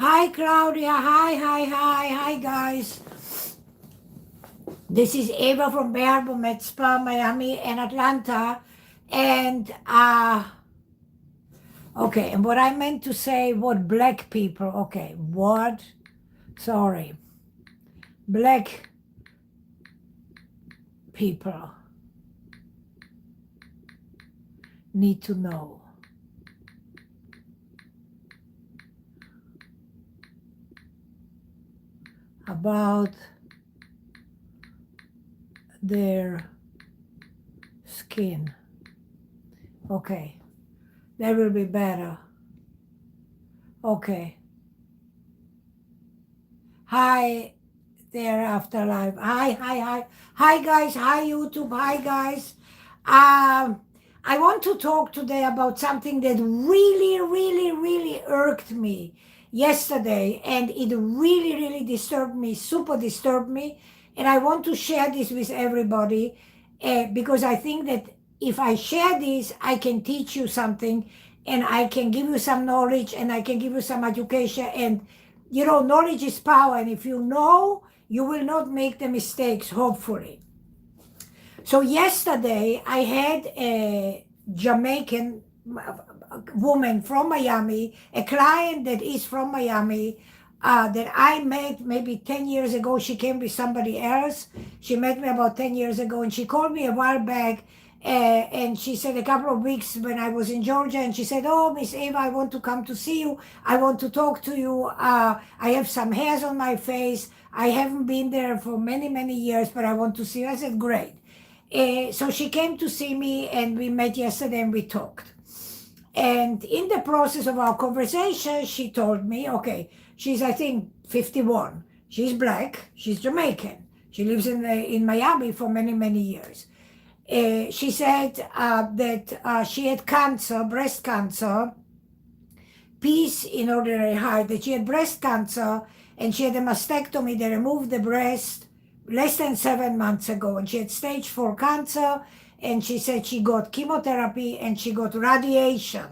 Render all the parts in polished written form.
Hi, Claudia. Hi, guys. This is Eva from Bay Harbor Med Spa, Miami, and Atlanta. And, okay, and what I meant to say, what black people, okay, what? Sorry. Black people need to know about their skin. Okay, that will be better. Okay. Hi there, Afterlife. Hi, guys. Hi, YouTube. Hi, guys. I want to talk today about something that really irked me yesterday, and it really disturbed me, super disturbed me. And I want to share this with everybody because I think that if I share this, I can teach you something, and I can give you some knowledge, and I can give you some education. And you know, knowledge is power, and if you know, you will not make the mistakes, hopefully. So yesterday, I had a Jamaican woman from Miami, a client that is from Miami, that I met maybe 10 years ago. She came with somebody else. She met me about 10 years ago, and she called me a while back, and she said a couple of weeks when I was in Georgia, and she said, "Oh, Miss Eva, I want to come to see you. I want to talk to you. I have some hairs on my face. I haven't been there for many years, but I want to see you." I said, "Great." So she came to see me, and we met yesterday, and we talked. And in the process of our conversation, she told me, okay, she's, I think, 51. She's black. She's Jamaican. She lives in Miami for many years. She said that she had cancer, breast cancer, peace in ordinary height, that she had breast cancer, and she had a mastectomy. They removed the breast less than 7 months ago, and she had stage 4 cancer, and she said she got chemotherapy and she got radiation.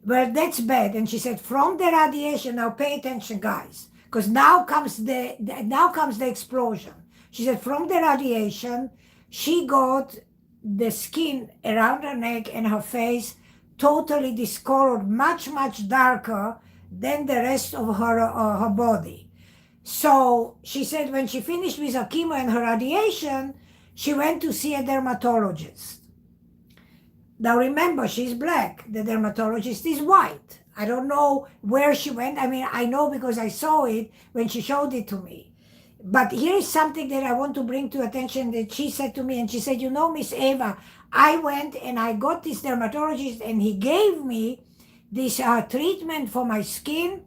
Well, that's bad. And she said, from the radiation, now pay attention, guys, because now comes the explosion. She said, from the radiation, she got the skin around her neck and her face totally discolored, much darker than the rest of her body. So she said when she finished with her chemo and her radiation, she went to see a dermatologist. Now remember, she's black. The dermatologist is white. I don't know where she went. I mean, I know because I saw it when she showed it to me. But here is something that I want to bring to attention that she said to me. And she said, you know, Miss Eva, I went and I got this dermatologist, and he gave me this treatment for my skin.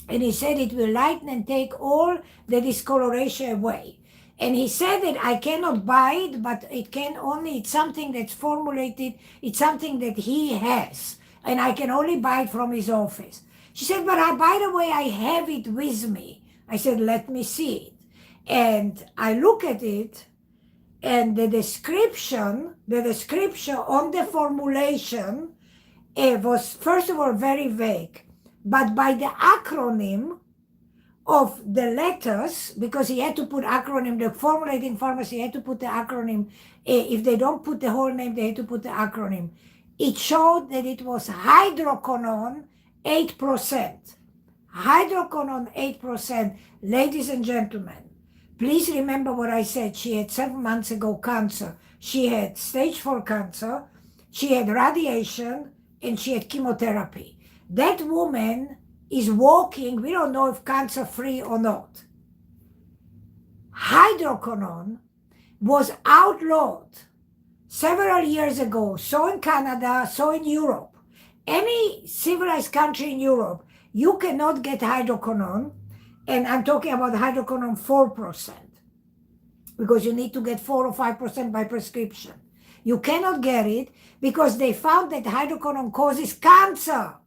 And he said it will lighten and take all the discoloration away. And he said that I cannot buy it, but it can only, it's something that's formulated, it's something that he has. And I can only buy it from his office. She said, but by the way, I have it with me. I said, let me see it. And I look at it, and the description on the formulation, it was, first of all, very vague. But by the acronym of the letters, because he had to put acronym, the formulating pharmacy had to put the acronym. If they don't put the whole name, they had to put the acronym. It showed that it was Hydroquinone 8%. Hydroquinone 8%. Ladies and gentlemen, please remember what I said. She had 7 months ago cancer. She had stage 4 cancer. She had radiation, and she had chemotherapy. That woman is walking, we don't know if cancer-free or not. Hydroquinone was outlawed several years ago, so in Canada, so in Europe. Any civilized country in Europe, you cannot get hydroquinone, and I'm talking about hydroquinone 4%, because you need to get 4 or 5% by prescription. You cannot get it because they found that hydroquinone causes cancer.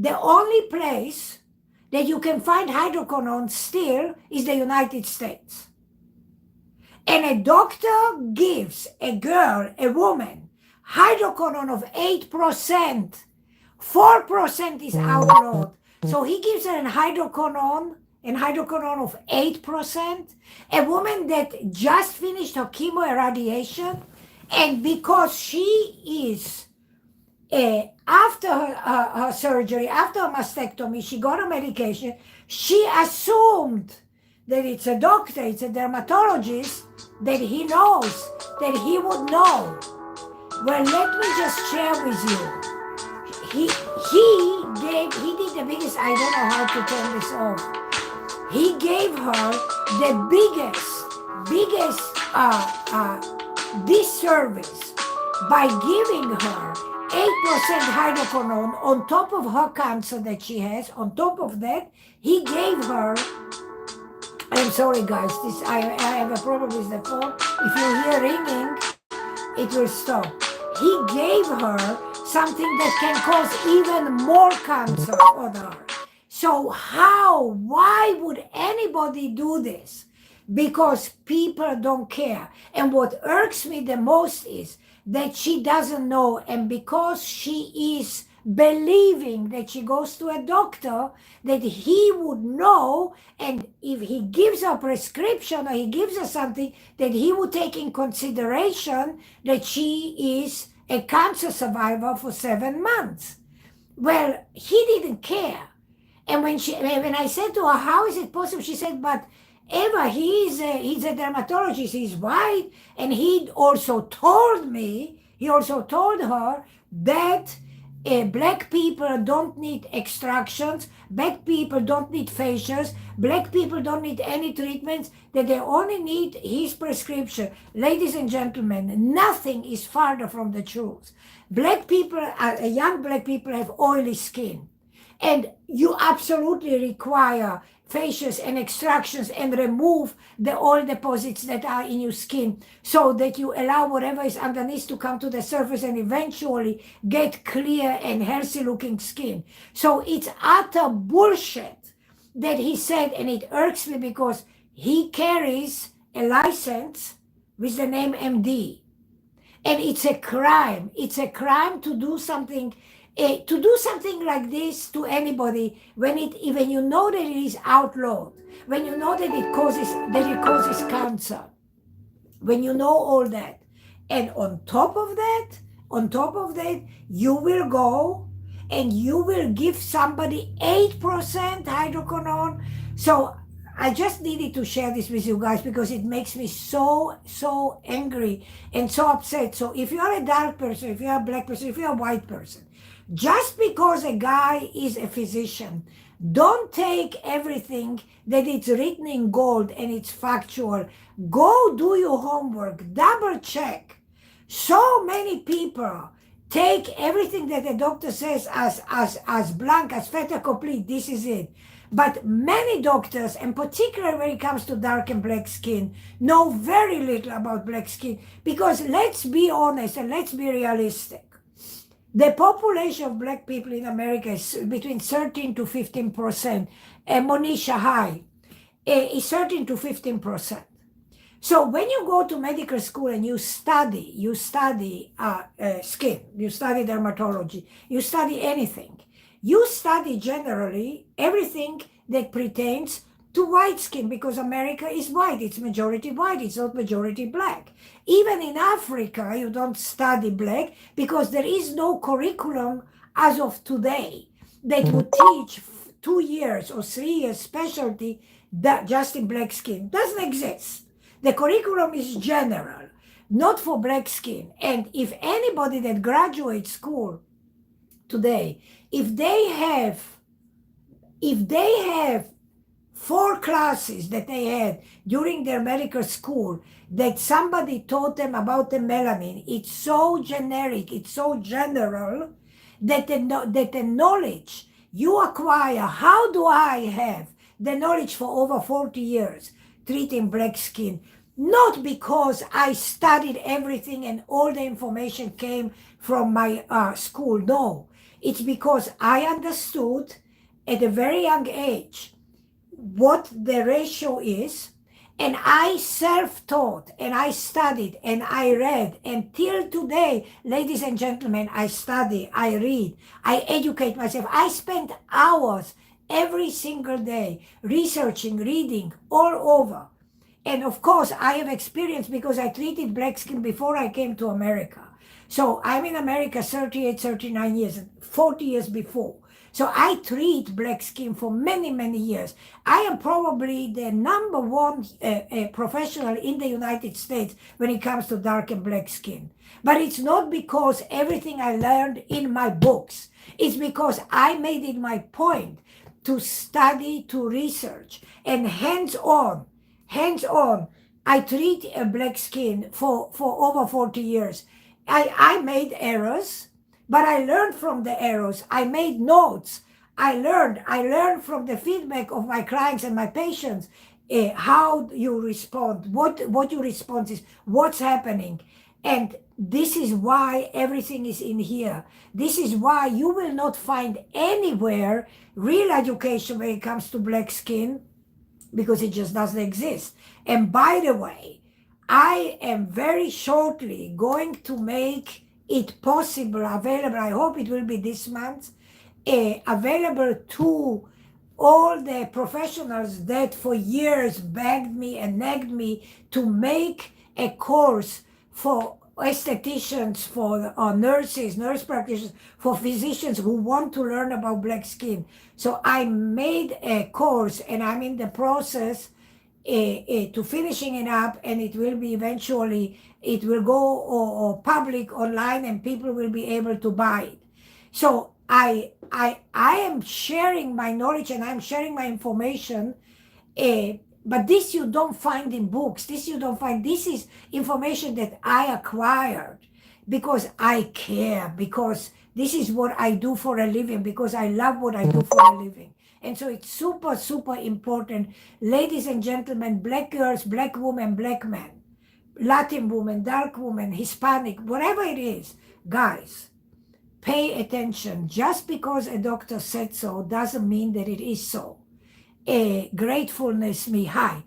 The only place that you can find hydroquinone still is the United States. And a doctor gives a girl, a woman, hydroquinone of 8%. 4% is outlawed. So he gives her an hydroquinone of 8%, a woman that just finished her chemo irradiation, and because she is after her surgery, after her mastectomy, she got a medication. She assumed that it's a doctor, it's a dermatologist, that he knows, that he would know. Well, let me just share with you. He did the biggest, I don't know how to turn this off. He gave her the biggest disservice by giving her 8% hydroquinone on top of her cancer that she has. On top of that, he gave her, I'm sorry guys, I have a problem with the phone. If you hear ringing, it will stop. He gave her something that can cause even more cancer on her. So why would anybody do this? Because people don't care. And what irks me the most is that she doesn't know, and because she is believing that she goes to a doctor, that he would know, and if he gives her a prescription or he gives her something, that he would take in consideration that she is a cancer survivor for 7 months. Well, he didn't care. And when I said to her, how is it possible? She said, but Eva, he's a dermatologist, he's white, and he also told her that black people don't need extractions, black people don't need facials, black people don't need any treatments, that they only need his prescription. Ladies and gentlemen, nothing is farther from the truth. Black people, young black people have oily skin, and you absolutely require facials and extractions and remove the oil deposits that are in your skin so that you allow whatever is underneath to come to the surface and eventually get clear and healthy looking skin. So it's utter bullshit that he said, and it irks me because he carries a license with the name MD. And it's a crime. It's a crime to do something like this to anybody when you know that it is outlawed, when you know that it causes cancer, when you know all that, and on top of that, you will go and you will give somebody 8% hydroquinone. So I just needed to share this with you guys because it makes me so angry and so upset. So if you are a dark person, if you are a black person, if you are a white person, just because a guy is a physician, don't take everything that it's written in gold and it's factual. Go do your homework, double check. So many people take everything that the doctor says as blank, as fait accompli, this is it. But many doctors, and particularly when it comes to dark and black skin, know very little about black skin, because let's be honest and let's be realistic. The population of black people in America is between 13 to 15%. Monisha High is 13 to 15%. So when you go to medical school and you study skin, you study dermatology, you study anything, you study generally everything that pertains to white skin, because America is white, it's majority white, it's not majority black. Even in Africa, you don't study black because there is no curriculum as of today that would teach 2 years or 3 years specialty that just in black skin. Doesn't exist. The curriculum is general, not for black skin. And if anybody that graduates school today, if they have 4 classes that they had during their medical school that somebody taught them about the melanin, it's so generic, it's so general that the knowledge you acquire, how do I have the knowledge for over 40 years treating black skin? Not because I studied everything and all the information came from my school, no. It's because I understood at a very young age what the ratio is And I self-taught, and I studied, and I read. And till today, ladies and gentlemen, I study, I read, I educate myself. I spend hours every single day researching, reading all over. And of course, I have experience because I treated black skin before I came to America. So I'm in America 38, 39 years, 40 years before. So I treat black skin for many, many years. I am probably the number one professional in the United States when it comes to dark and black skin. But it's not because everything I learned in my books. It's because I made it my point to study, to research, and hands-on, I treat a black skin for over 40 years. I made errors, but I learned from the errors. I made notes. I learned from the feedback of my clients and my patients, how you respond, what your response is, what's happening. And this is why everything is in here. This is why you will not find anywhere real education when it comes to black skin, because it just doesn't exist. And by the way, I am very shortly going to make it possible, available, I hope it will be this month, available to all the professionals that for years begged me and nagged me to make a course for estheticians, for nurses, nurse practitioners, for physicians who want to learn about black skin. So I made a course, and I'm in the process to finishing it up, and it will be eventually, it will go public online, and people will be able to buy it. So I am sharing my knowledge, and I'm sharing my information, but this you don't find in books. This you don't find. This is information that I acquired because I care, because this is what I do for a living, because I love what I do for a living. And so it's super, super important. Ladies and gentlemen, black girls, black women, black men, Latin women, dark women, Hispanic, whatever it is, guys, pay attention. Just because a doctor said so doesn't mean that it is so. Gratefulness me high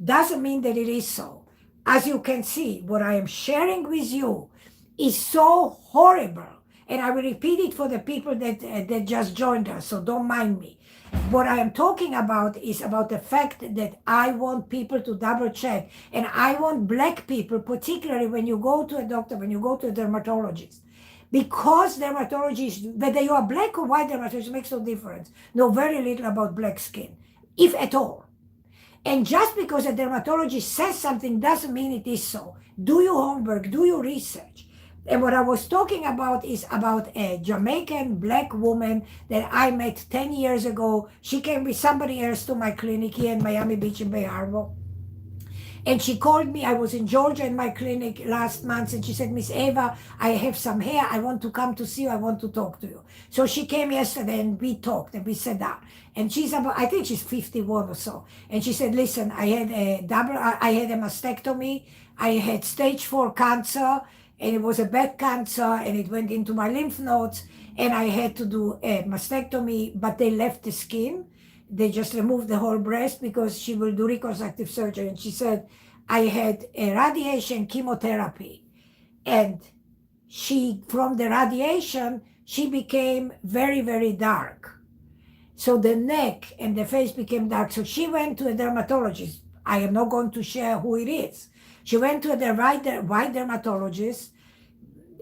doesn't mean that it is so. As you can see, what I am sharing with you is so horrible. And I will repeat it for the people that just joined us, so don't mind me. What I am talking about is about the fact that I want people to double check. And I want black people, particularly when you go to a doctor, when you go to a dermatologist, because dermatologists, whether you are black or white dermatologist, makes no difference, know very little about black skin, if at all. And just because a dermatologist says something doesn't mean it is so. Do your homework, do your research. And what I was talking about is about a Jamaican black woman that I met 10 years ago. She came with somebody else to my clinic here in Miami Beach in Bay Harbor. And she called me. I was in Georgia in my clinic last month, and she said, Miss Eva, I have some hair. I want to come to see you. I want to talk to you. So she came yesterday, and we talked, and we sat down. And she's about, I think she's 51 or so. And she said, listen, I had a mastectomy. I had stage 4 cancer, and it was a bad cancer, and it went into my lymph nodes, and I had to do a mastectomy, but they left the skin. They just removed the whole breast because she will do reconstructive surgery. And she said, I had a radiation chemotherapy, and from the radiation, she became very, very dark. So the neck and the face became dark. So she went to a dermatologist. I am not going to share who it is. She went to a white dermatologist.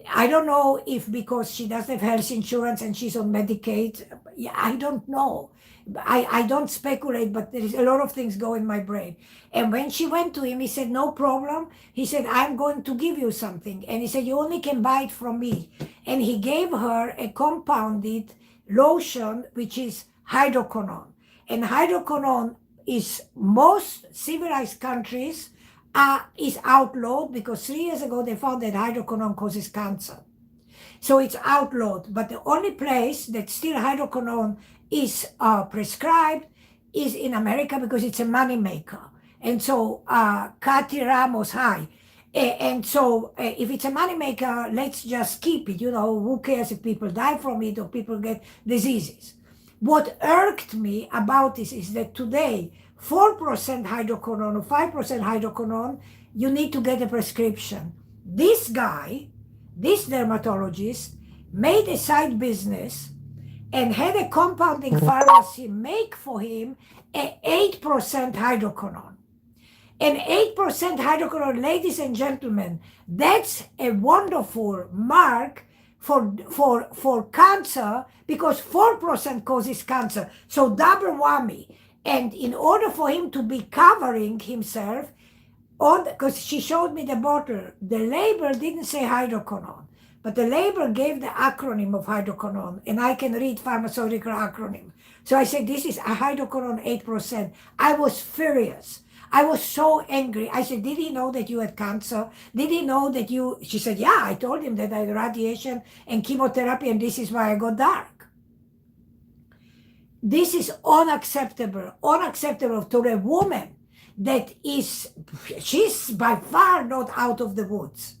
I don't know if because she doesn't have health insurance and she's on Medicaid. I don't know. I don't speculate, but there is a lot of things go in my brain. And when she went to him, he said, no problem. He said, I'm going to give you something. And he said, you only can buy it from me. And he gave her a compounded lotion, which is Hydroquinone. And Hydroquinone is most civilized countries is outlawed because 3 years ago they found that hydroquinone causes cancer. So it's outlawed. But the only place that still hydroquinone is prescribed is in America because it's a money maker. And so Cathy Ramos, hi. And so if it's a money maker, let's just keep it. You know, who cares if people die from it or people get diseases? What irked me about this is that today 4% hydroquinone or 5% hydroquinone, you need to get a prescription. This guy, this dermatologist, made a side business and had a compounding pharmacy make for him a 8% hydroquinone. And 8% hydroquinone, ladies and gentlemen, that's a wonderful mark for cancer, because 4% causes cancer. So double whammy. And in order for him to be covering himself, because she showed me the bottle, the label didn't say hydroquinone, but the label gave the acronym of hydroquinone, and I can read pharmaceutical acronym. So I said, this is a hydroquinone 8%. I was furious. I was so angry. I said, did he know that you had cancer? Did he know that you... She said, yeah, I told him that I had radiation and chemotherapy, and this is why I got dark. This is unacceptable. Unacceptable to a woman that is... She's by far not out of the woods.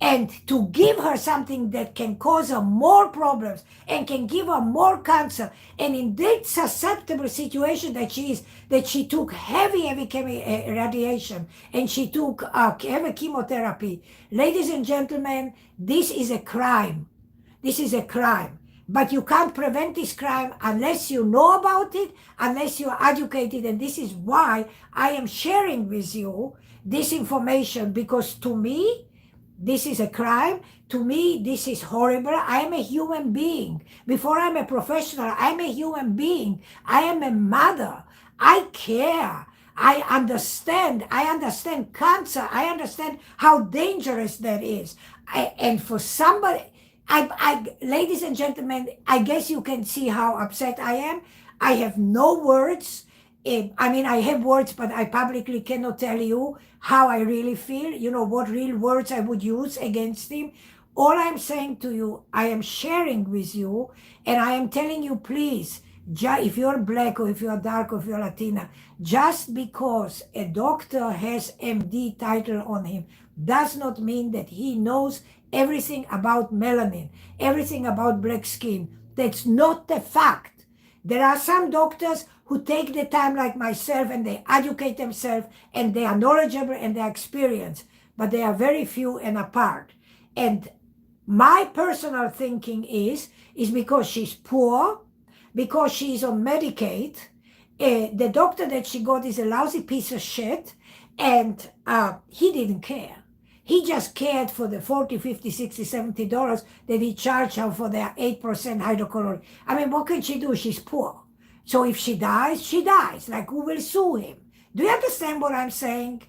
And to give her something that can cause her more problems and can give her more cancer, and in that susceptible situation that she is, that she took heavy radiation and she took heavy chemotherapy. Ladies and gentlemen, this is a crime. This is a crime. But you can't prevent this crime unless you know about it, unless you're educated. And this is why I am sharing with you this information, because to me, this is a crime. To me, this is horrible. I am a human being. Before I'm a professional, I'm a human being. I am a mother. I care. I understand cancer. I understand how dangerous that is. And for somebody, ladies and gentlemen, I guess you can see how upset I am. I have no words. I mean, I have words, but I publicly cannot tell you how I really feel, you know, what real words I would use against him. All I'm saying to you, I am sharing with you, and I am telling you, please, if you're black or if you're dark or if you're Latina, just because a doctor has MD title on him does not mean that he knows everything about melanin, everything about black skin. That's not the fact. There are some doctors who take the time like myself and they educate themselves and they are knowledgeable and they are experienced, but they are very few and apart. And my personal thinking is because she's poor, because she's on Medicaid, the doctor that she got is a lousy piece of shit, and he didn't care. He just cared for the $40, $50, $60, $70 that he charged her for their 8% hydroquinone. I mean, what can she do? She's poor. So if she dies, she dies. Like, who will sue him? Do you understand what I'm saying?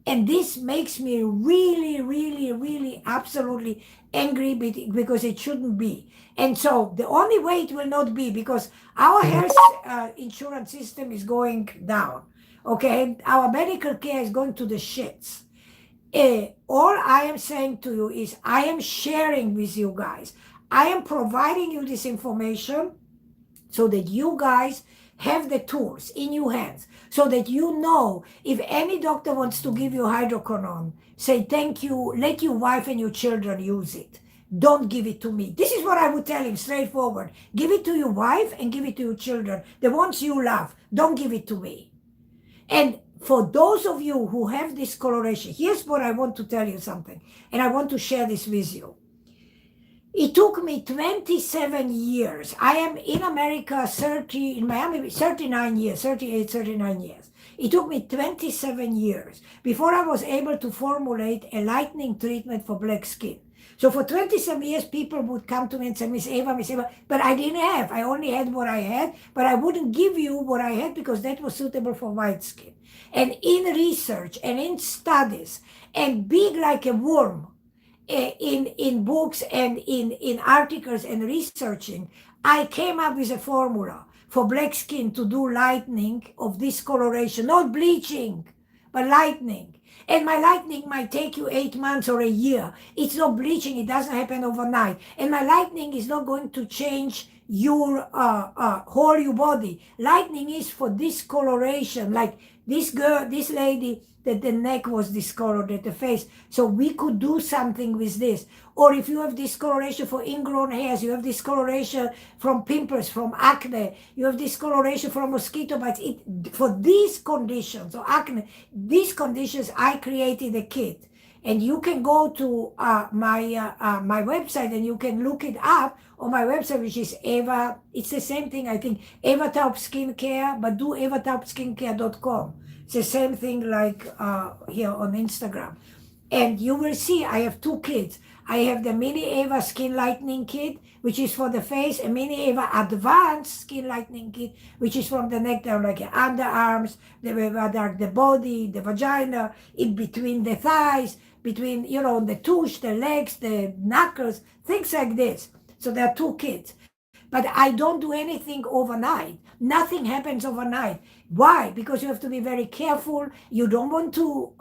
And this makes me really, really, really absolutely angry, because it shouldn't be. And so the only way it will not be, because our health insurance system is going down, okay? Our medical care is going to the shits. All I am saying to you is I am sharing with you guys. I am providing you this information so that you guys have the tools in your hands, so that you know if any doctor wants to give you hydroquinone, say thank you, let your wife and your children use it. Don't give it to me. This is what I would tell him straightforward. Give it to your wife and give it to your children, the ones you love. Don't give it to me. And for those of you who have discoloration, here's what I want to tell you something, and I want to share this with you. It took me 27 years. I am in America in Miami, 39 years, 38, 39 years. It took me 27 years before I was able to formulate a lightening treatment for black skin. So for 27 years, people would come to me and say, Miss Eva, but I didn't have. I only had what I had, but I wouldn't give you what I had because that was suitable for white skin. And in research and in studies and big like a worm, in books and in articles and researching, I came up with a formula for black skin to do lightening of discoloration, not bleaching, but lightening. And my lightening might take you 8 months or a year. It's not bleaching, it doesn't happen overnight. And my lightening is not going to change your whole your body. Lightening is for discoloration, like this girl, this lady, that the neck was discolored at the face. So we could do something with this. Or if you have discoloration for ingrown hairs, you have discoloration from pimples, from acne, you have discoloration from mosquito bites. For these conditions, or acne, these conditions, I created a kit. And you can go to my website and you can look it up on my website, which is Eva. It's the same thing, I think, Eva Taub Skincare, but do evataubskincare.com. It's the same thing like here on Instagram. And you will see I have two kits. I have the Mini Eva Skin Lightening Kit, which is for the face, and Mini Eva Advanced Skin Lightening Kit, which is from the neck down, like the underarms, the body, the vagina, in between the thighs, between, you know, the tush, the legs, the knuckles, things like this. So there are two kits. But I don't do anything overnight. Nothing happens overnight. Why? Because you have to be very careful. You don't want to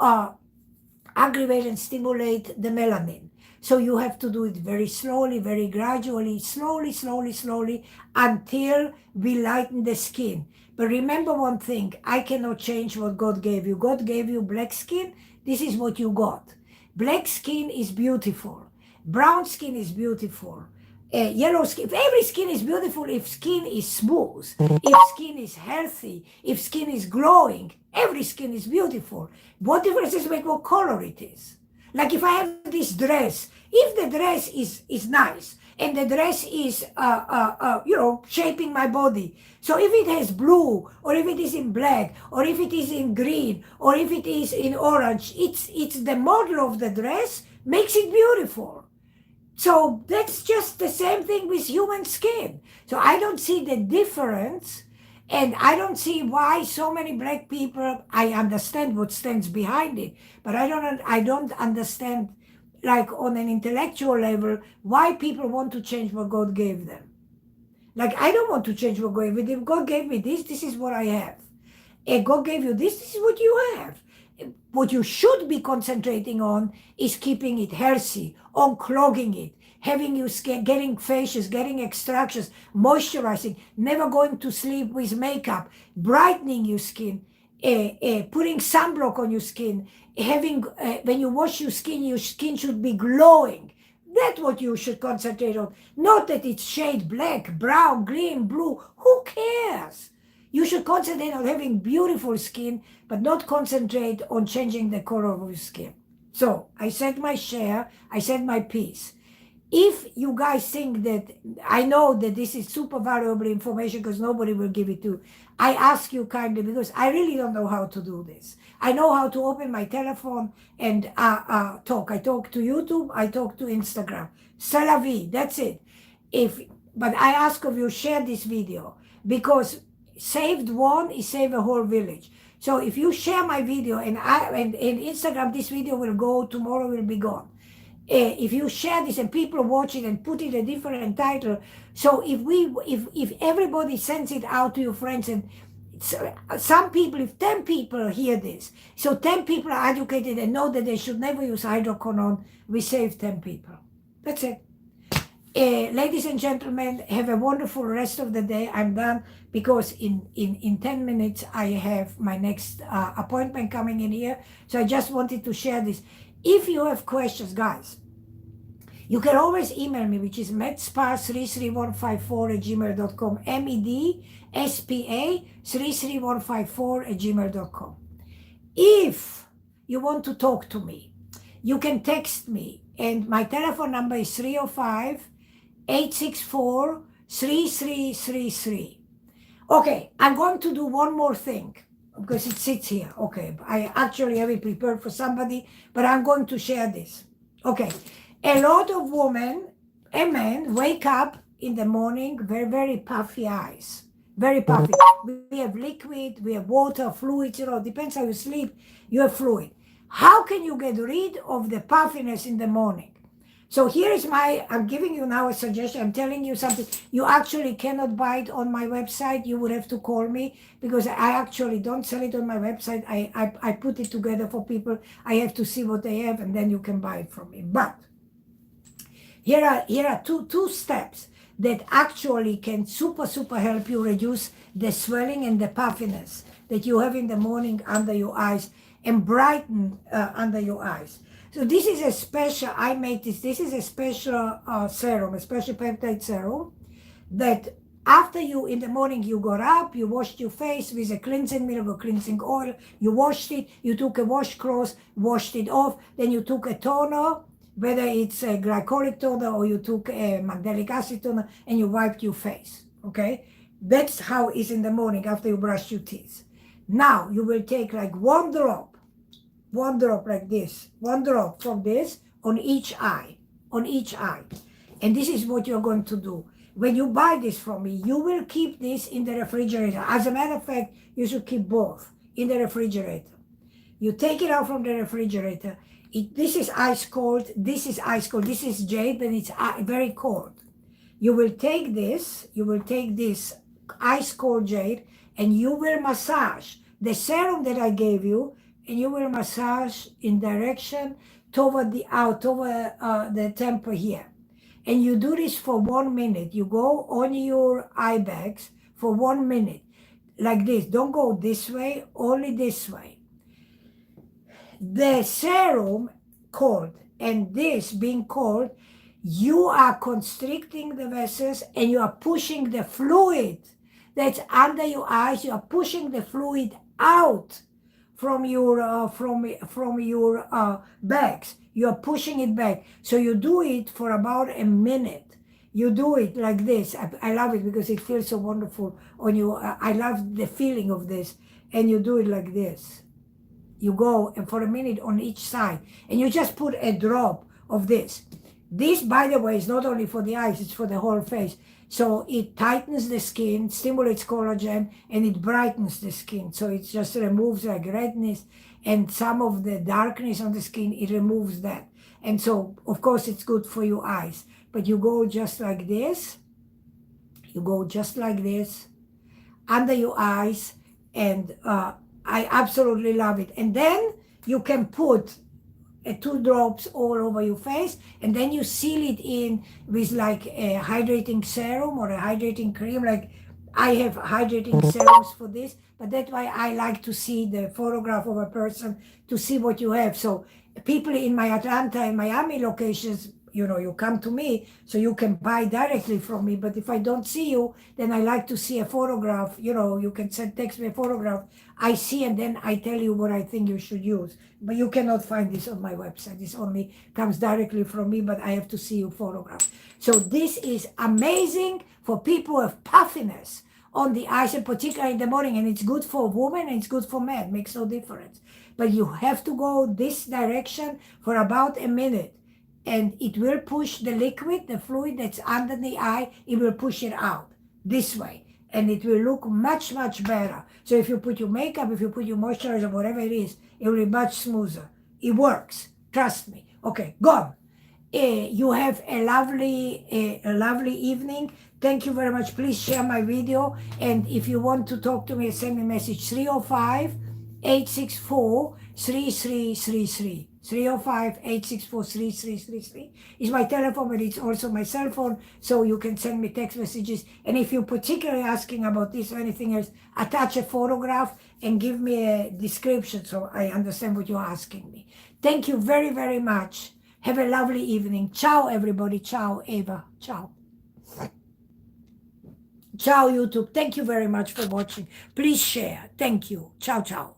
aggravate and stimulate the melanin. So you have to do it very slowly, very gradually, slowly, until we lighten the skin. But remember one thing, I cannot change what God gave you. God gave you black skin. This is what you got. Black skin is beautiful. Brown skin is beautiful. Yellow skin, every skin is beautiful if skin is smooth, if skin is healthy, if skin is glowing, every skin is beautiful. What difference does it make what color it is? Like if I have this dress, if the dress is nice and the dress is, you know, shaping my body. So if it has blue, or if it is in black, or if it is in green, or if it is in orange, it's the model of the dress makes it beautiful. So that's just the same thing with human skin. So I don't see the difference, and I don't see why so many black people, I understand what stands behind it, but I don't understand, like on an intellectual level, why people want to change what God gave them. Like I don't want to change what God gave me. If God gave me this is what I have. And God gave you this is what you have. What you should be concentrating on is keeping it healthy, unclogging it, having your skin, getting facials, getting extractions, moisturizing, never going to sleep with makeup, brightening your skin, putting sunblock on your skin, having, when you wash your skin should be glowing. That's what you should concentrate on. Not that it's shade black, brown, green, blue. Who cares? You should concentrate on having beautiful skin, but not concentrate on changing the color of your skin. So I said my share, I said my piece. If you guys think that, I know that this is super valuable information because nobody will give it to you. I ask you kindly because I really don't know how to do this. I know how to open my telephone and talk. I talk to YouTube, I talk to Instagram. C'est la vie, that's it. But I ask of you, share this video because saved one is save a whole village. So if you share my video and Instagram, this video will go, tomorrow will be gone. If you share this and people watch it and put it a different title, so if everybody sends it out to your friends, and some people, if 10 people hear this, so 10 people are educated and know that they should never use hydroquinone, we save 10 people. That's it. Ladies and gentlemen, have a wonderful rest of the day. I'm done because in 10 minutes I have my next appointment coming in here. So I just wanted to share this. If you have questions, guys, you can always email me, which is medspa33154@gmail.com, medspa33154@gmail.com. If you want to talk to me, you can text me, and my telephone number is 305-864-3333. Okay, I'm going to do one more thing because it sits here. Okay, I actually have it prepared for somebody, but I'm going to share this. Okay, a lot of women and men wake up in the morning very, very puffy eyes. Very puffy. We have liquid, we have water, fluids, you know, depends how you sleep, you have fluid. How can you get rid of the puffiness in the morning? So here is I'm giving you now a suggestion. I'm telling you something. You actually cannot buy it on my website. You would have to call me because I actually don't sell it on my website. I put it together for people. I have to see what they have and then you can buy it from me. But here are two steps. that actually can super help you reduce the swelling and the puffiness that you have in the morning under your eyes and brighten under your eyes. So this is a special, I made this is a special serum, a special peptide serum that after you, in the morning, you got up, you washed your face with a cleansing milk or cleansing oil, you washed it, you took a washcloth, washed it off, then you took a toner, whether it's a glycolic toner or you took a magdalic acid toner, and you wiped your face, okay? That's how it's in the morning after you brush your teeth. Now, you will take like one drop like this, one drop from this on each eye. And this is what you're going to do. When you buy this from me, you will keep this in the refrigerator. As a matter of fact, you should keep both in the refrigerator. You take it out from the refrigerator. This is ice cold. This is ice cold. This is jade, and it's very cold. You will take this ice cold jade, and you will massage the serum that I gave you, and you will massage in direction toward the temple here. And you do this for 1 minute. You go on your eye bags for 1 minute, like this. Don't go this way, only this way. The serum cold and this being cold, you are constricting the vessels and you are pushing the fluid that's under your eyes. You are pushing the fluid out from your bags. You are pushing it back. So you do it for about a minute. You do it like this. I love it because it feels so wonderful on you. I love the feeling of this. And you do it like this. You go and for a minute on each side. And you just put a drop of this. This, by the way, is not only for the eyes, it's for the whole face. So it tightens the skin, stimulates collagen, and it brightens the skin. So it just removes like redness and some of the darkness on the skin, it removes that. And so, of course, it's good for your eyes. But you go just like this. You go just like this under your eyes. And I absolutely love it. And then you can put 2 drops all over your face, and then you seal it in with like a hydrating serum or a hydrating cream. Like I have hydrating serums for this, but that's why I like to see the photograph of a person to see what you have. So people in my Atlanta and Miami locations, you know, you come to me so you can buy directly from me. But if I don't see you, then I like to see a photograph. You know, you can text me a photograph. I see, and then I tell you what I think you should use. But you cannot find this on my website. This only comes directly from me, but I have to see your photograph. So this is amazing for people with puffiness on the eyes, and particularly in the morning. And it's good for women and it's good for men. Makes no difference. But you have to go this direction for about a minute. And it will push the liquid, the fluid that's under the eye, it will push it out this way. And it will look much better. So if you put your makeup, if you put your moisturizer, whatever it is, it will be much smoother. It works. Trust me. Okay, gone. You have a lovely evening. Thank you very much. Please share my video. And if you want to talk to me, send me a message 305-864-3333. 305-864-3333 is my telephone, but it's also my cell phone, so you can send me text messages. And if you're particularly asking about this or anything else, attach a photograph and give me a description so I understand what you're asking me. Thank you very, very much. Have a lovely evening. Ciao, everybody. Ciao, Eva. Ciao. Ciao, YouTube. Thank you very much for watching. Please share. Thank you. Ciao, ciao.